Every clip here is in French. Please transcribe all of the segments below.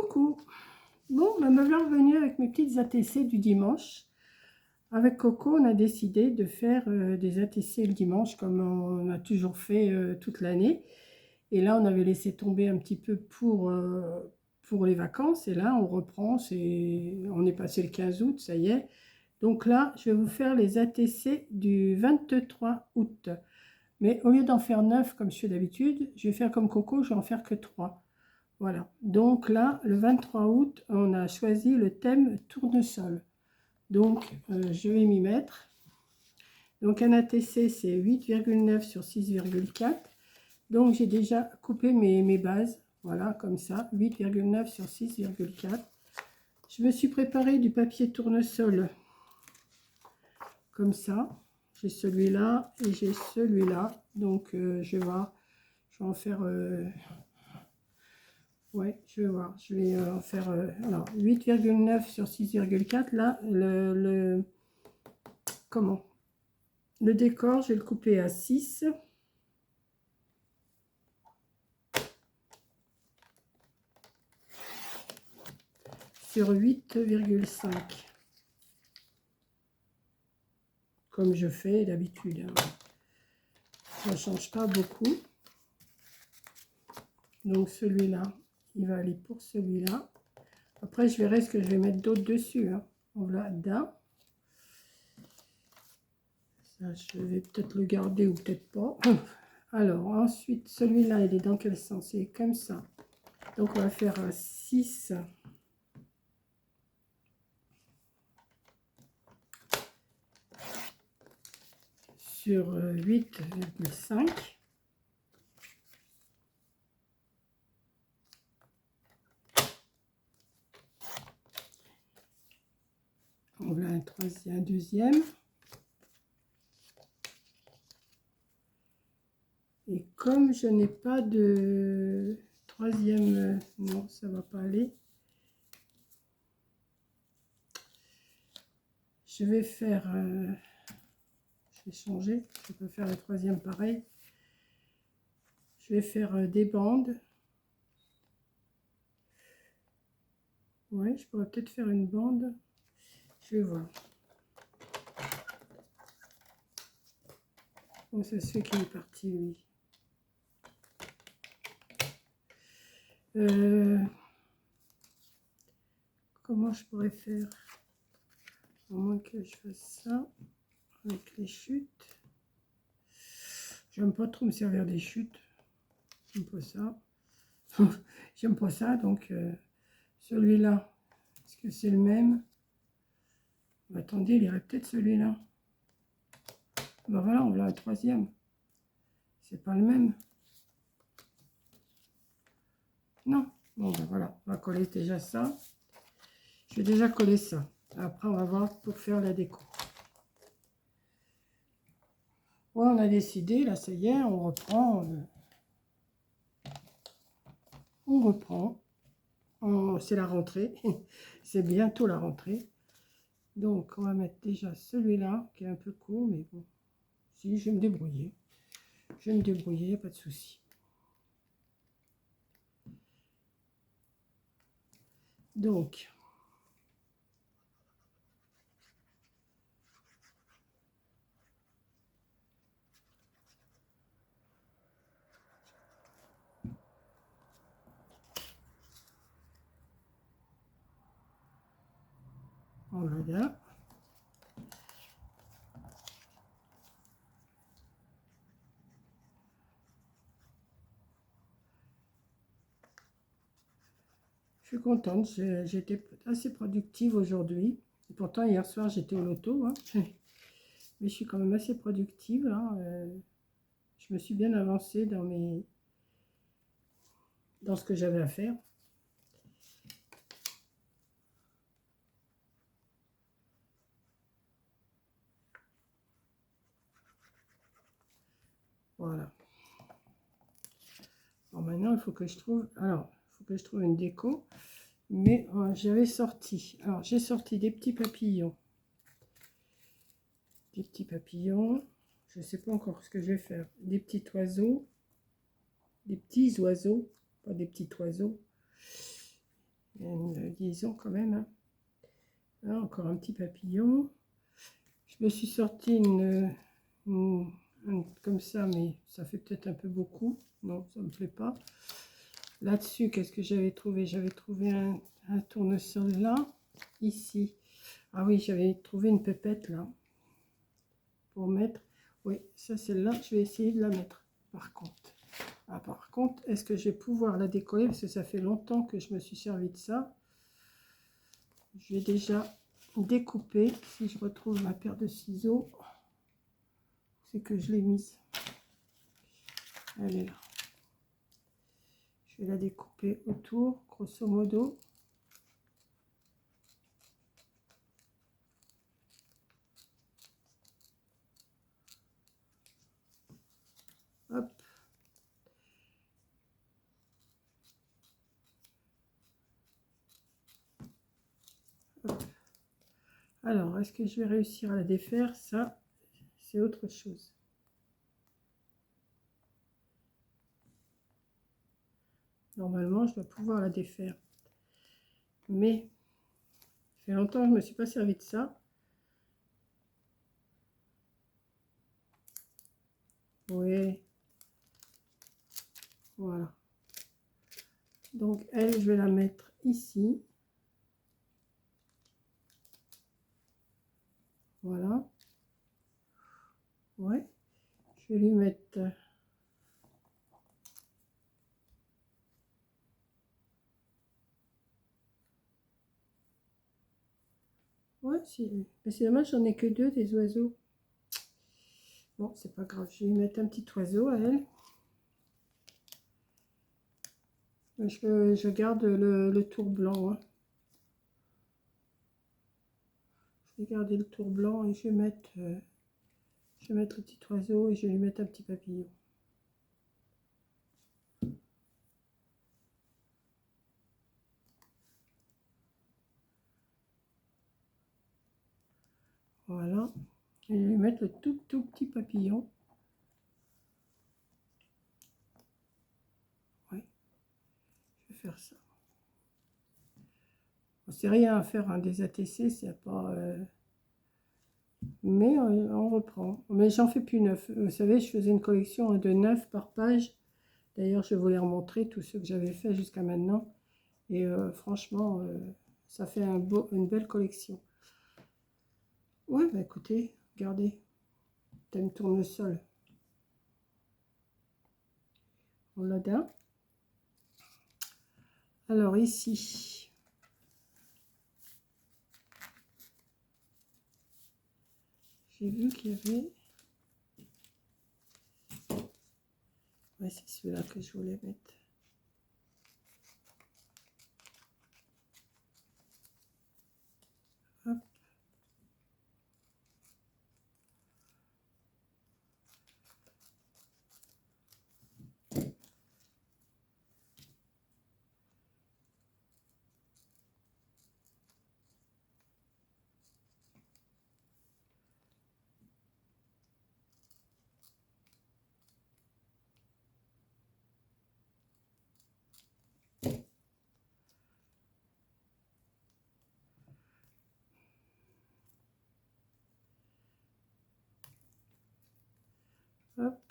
Coucou. Bon, me voilà revenue avec mes petites ATC du dimanche. Avec Coco, on a décidé de faire des ATC le dimanche comme on a toujours fait toute l'année. Et là, on avait laissé tomber un petit peu pour les vacances. Et là, on reprend. On est passé le 15 août, ça y est. Donc là, je vais vous faire les ATC du 23 août. Mais au lieu d'en faire 9 comme je fais d'habitude, je vais faire comme Coco, je vais en faire que 3. Voilà, donc là, le 23 août, on a choisi le thème tournesol. Donc, je vais m'y mettre. Donc, un ATC, c'est 8,9 sur 6,4. Donc, j'ai déjà coupé mes bases. Voilà, comme ça, 8,9 sur 6,4. Je me suis préparé du papier tournesol comme ça. J'ai celui-là et j'ai celui-là. Donc, je vais voir. Je vais en faire... ouais, je vais voir. Je vais en faire alors 8,9 sur 6,4. Là, comment? Le décor, je vais le couper à 6. Sur 8,5. Comme je fais d'habitude. Hein. Ça ne change pas beaucoup. Donc celui-là, il va aller pour celui-là. Après, je verrai ce que je vais mettre d'autres dessus. Hein. Voilà. Ça, je vais peut-être le garder ou peut-être pas. Alors, ensuite, celui-là, il est dans quel sens? Il est comme ça. Donc, on va faire 6 sur 8,5. On a un deuxième. Et comme je n'ai pas de troisième, non, ça va pas aller. Je vais faire, je vais changer, je peux faire le troisième pareil. Je vais faire des bandes. Ouais, je pourrais peut-être faire une bande. Je vais voir. Bon, ça se fait qu'il est parti, lui. Comment je pourrais faire? À moins que je fasse ça avec les chutes. J'aime pas trop me servir des chutes. J'aime pas ça. J'aime pas ça, donc celui-là, est-ce que c'est le même? Attendez, il irait peut-être celui-là. Ben voilà, on a le troisième. C'est pas le même. Non. Bon, ben voilà, on va coller déjà ça. Je vais déjà coller ça. Après, on va voir pour faire la déco. Ouais, on a décidé, là, ça y est, on reprend. On reprend. C'est la rentrée. C'est bientôt la rentrée. Donc, on va mettre déjà celui-là, qui est un peu court, mais bon. Si, je vais me débrouiller. Je vais me débrouiller, pas de souci. Donc, voilà. Je suis contente, j'étais assez productive aujourd'hui. Pourtant, hier soir, j'étais au loto. Hein. Mais je suis quand même assez productive. Hein. Je me suis bien avancée dans ce que j'avais à faire. Voilà. Alors maintenant, il faut que je trouve... Alors, il faut que je trouve une déco. Mais j'avais sorti... Alors, j'ai sorti des petits papillons. Des petits papillons. Je ne sais pas encore ce que je vais faire. Des petits oiseaux. Des petits oiseaux. Pas des petits oiseaux. Il y a une liaison quand même. Hein. Là, encore un petit papillon. Je me suis sorti comme ça, mais ça fait peut-être un peu beaucoup. Non, ça me plaît pas. Là-dessus, qu'est-ce que j'avais trouvé? J'avais trouvé un tournesol là, ici. Ah oui, j'avais trouvé une pépette là, pour mettre. Oui, ça, celle-là, je vais essayer de la mettre, par contre. Ah, par contre, est-ce que je vais pouvoir la décoller? Parce que ça fait longtemps que je me suis servi de ça. Je vais déjà découper. Si je retrouve ma paire de ciseaux, c'est que je l'ai mise. Elle est là. Je vais la découper autour, grosso modo. Hop. Hop. Alors, est-ce que je vais réussir à la défaire? Ça, c'est autre chose. Normalement, je dois pouvoir la défaire. Mais, ça fait longtemps que je ne me suis pas servi de ça. Oui. Voilà. Donc, elle, je vais la mettre ici. Voilà. Ouais. Je vais lui mettre... Ouais, mais c'est dommage, j'en ai que deux des oiseaux. Bon, c'est pas grave, je vais lui mettre un petit oiseau à elle. Je garde le tour blanc. Hein. Je vais garder le tour blanc et je vais mettre le petit oiseau et je vais lui mettre un petit papillon. Voilà. Et je vais lui mettre le tout petit papillon. Ouais. Je vais faire ça. C'est rien à faire, hein, des ATC, c'est pas... Mais on reprend. Mais j'en fais plus 9. Vous savez, je faisais une collection de 9 par page. D'ailleurs, je vais vous les remontrer, tous ceux que j'avais fait jusqu'à maintenant. Et franchement, ça fait une belle collection. Ouais, bah écoutez, regardez. Thème tournesol. On l'a d'un. Alors ici, j'ai vu qu'il y avait... Ouais, c'est celui-là que je voulais mettre. Hop. Hop.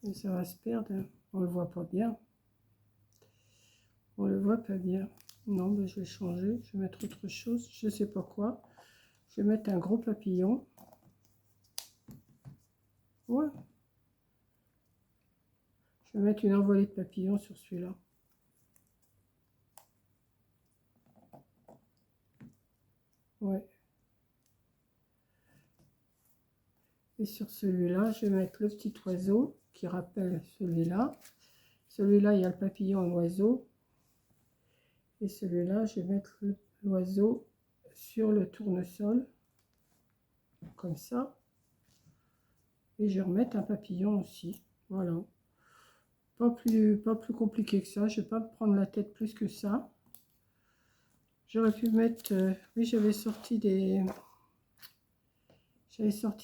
Et ça va se perdre. On le voit pas bien. On le voit pas bien. Non, mais je vais changer. Je vais mettre autre chose. Je sais pas quoi. Je vais mettre un gros papillon. Ouais. Je vais mettre une envolée de papillons sur celui-là. Ouais. Et sur celui-là, je vais mettre le petit oiseau qui rappelle celui-là. Celui-là, il y a le papillon et l'oiseau. Et celui-là, je vais mettre l'oiseau sur le tournesol. Comme ça. Et je vais remettre un papillon aussi. Voilà. Pas plus compliqué que ça. Je ne vais pas me prendre la tête plus que ça. J'aurais pu mettre... oui, j'avais sorti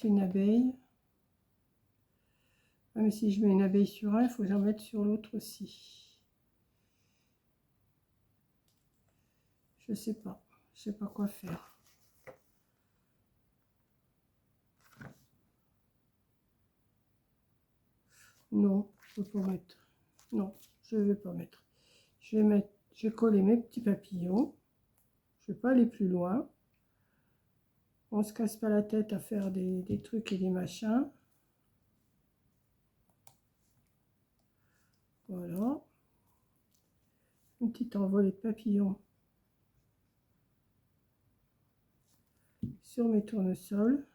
une abeille. Ah, mais si je mets une abeille sur un, il faut que j'en mette sur l'autre aussi. Je sais pas. Je sais pas quoi faire. Non, je peux pas mettre. Non, je vais pas mettre. Je vais mettre, je vais coller mes petits papillons. Je vais pas aller plus loin. On se casse pas la tête à faire des trucs et des machins. Voilà. Une petite envolée de papillons sur mes tournesols.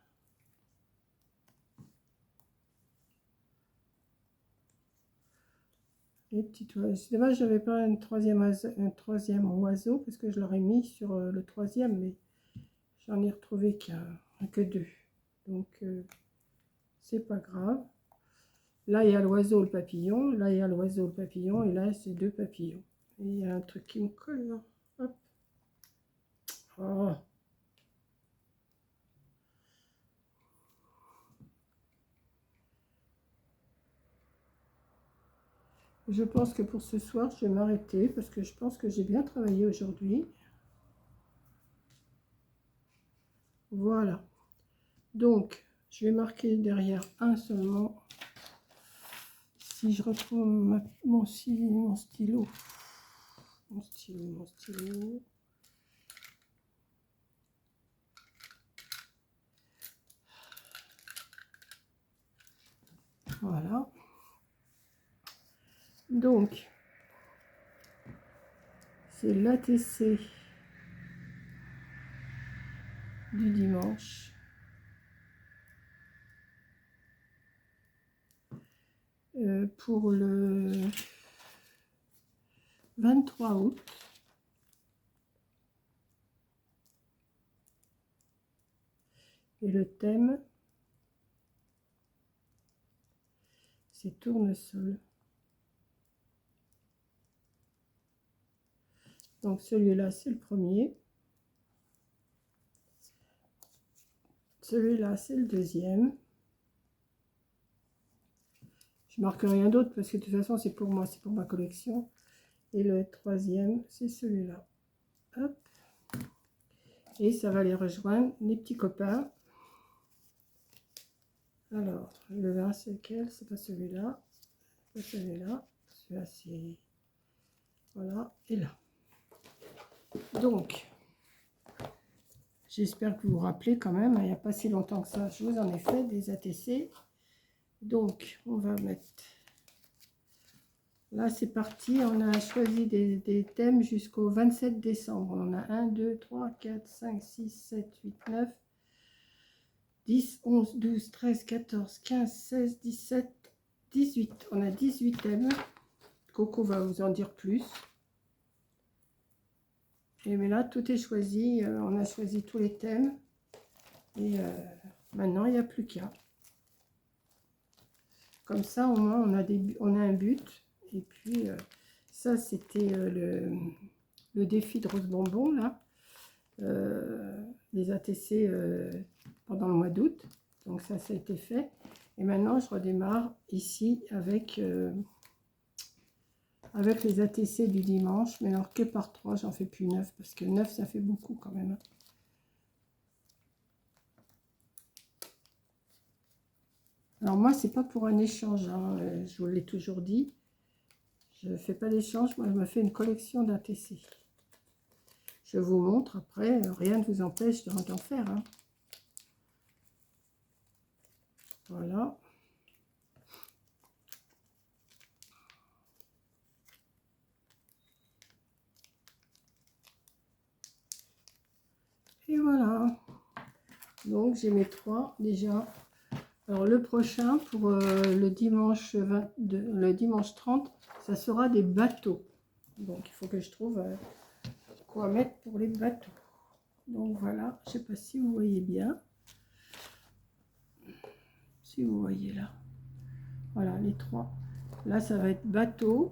Les petites oiseaux. C'est dommage, j'avais pas un troisième oiseau parce que je l'aurais mis sur le troisième, mais j'en ai retrouvé que deux. Donc c'est pas grave. Là il y a l'oiseau, le papillon. Là il y a l'oiseau, le papillon. Et là c'est deux papillons. Et il y a un truc qui me colle là. Hop. Oh. Je pense que pour ce soir, je vais m'arrêter parce que je pense que j'ai bien travaillé aujourd'hui. Voilà. Donc, je vais marquer derrière un seulement. Si je retrouve mon stylo. Mon stylo. Voilà. Donc, c'est l'ATC du dimanche. Pour le 23 août. Et le thème, c'est tournesol. Donc celui-là, c'est le premier. Celui-là, c'est le deuxième. Je marque rien d'autre parce que de toute façon, c'est pour moi, c'est pour ma collection. Et le troisième, c'est celui-là. Hop. Et ça va les rejoindre, les petits copains. Alors, le 20, c'est lequel? C'est pas celui-là. Pas celui-là. Celui-là, c'est... Voilà. Et là. Donc, j'espère que vous vous rappelez quand même. Il n'y a pas si longtemps que ça. Je vous en ai fait des ATC. Donc, on va mettre... Là, c'est parti. On a choisi des thèmes jusqu'au 27 décembre. On a 1, 2, 3, 4, 5, 6, 7, 8, 9, 10, 11, 12, 13, 14, 15, 16, 17, 18. On a 18 thèmes. Coco va vous en dire plus. Et mais là, tout est choisi. On a choisi tous les thèmes. Et maintenant, il n'y a plus qu'à. Comme ça, au moins, on a un but. Et puis, ça, c'était le défi de Rose Bonbon, là. Les ATC pendant le mois d'août. Donc, ça a été fait. Et maintenant, je redémarre ici avec les ATC du dimanche. Mais alors que par 3, j'en fais plus 9. Parce que 9, ça fait beaucoup quand même. Alors, moi, c'est pas pour un échange. Hein, je vous l'ai toujours dit. Je ne fais pas d'échange, moi je me fais une collection d'ATC. Je vous montre après, rien ne vous empêche d'en faire. Hein. Voilà. Et voilà. Donc j'ai mes 3 déjà. Alors le prochain, pour le dimanche 30, ça sera des bateaux. Donc il faut que je trouve quoi mettre pour les bateaux. Donc voilà, je ne sais pas si vous voyez bien. Si vous voyez là. Voilà les 3. Là ça va être bateau.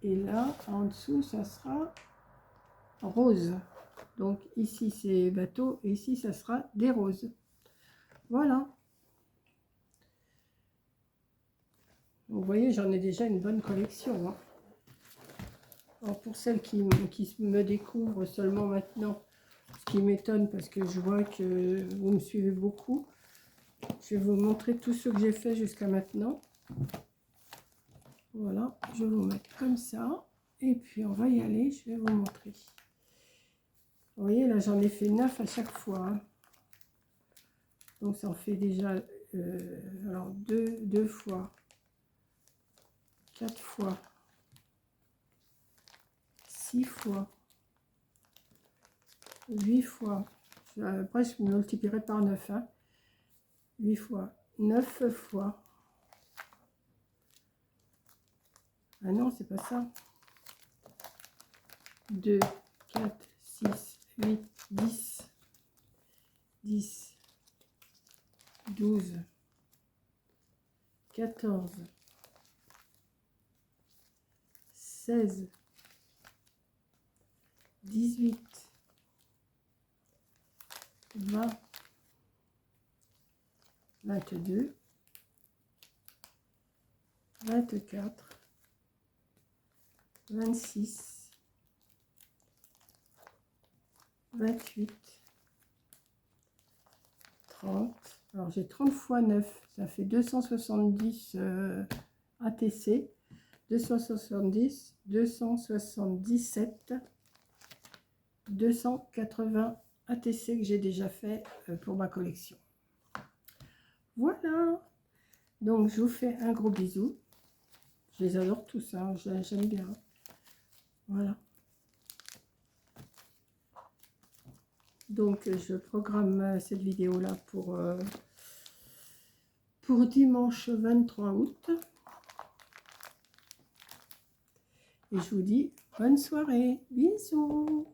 Et là en dessous ça sera rose. Donc ici c'est bateau et ici ça sera des roses. Voilà. Vous voyez, j'en ai déjà une bonne collection. Hein. Alors pour celles qui me découvrent seulement maintenant, ce qui m'étonne parce que je vois que vous me suivez beaucoup, je vais vous montrer tout ce que j'ai fait jusqu'à maintenant. Voilà, je vais vous mettre comme ça. Et puis on va y aller, je vais vous montrer. Vous voyez, là j'en ai fait 9 à chaque fois. Hein. Donc ça en fait déjà alors 2 fois, 4 fois, 6 fois, 8 fois. Après je multiplierai par 9. Hein. 8 fois, 9 fois. Ah non, c'est pas ça. 2, 4, 6, 8, 10, 10, 12, 14, 16, 18, 20, 22, 24, 26, 28, 30. Alors j'ai 30 fois 9, ça fait 270 ATC, 270, 277, 280 ATC que j'ai déjà fait pour ma collection. Voilà, donc je vous fais un gros bisou. Je les adore tous, hein, j'aime bien. Voilà. Donc je programme cette vidéo là pour dimanche 23 août. Et je vous dis bonne soirée. Bisous.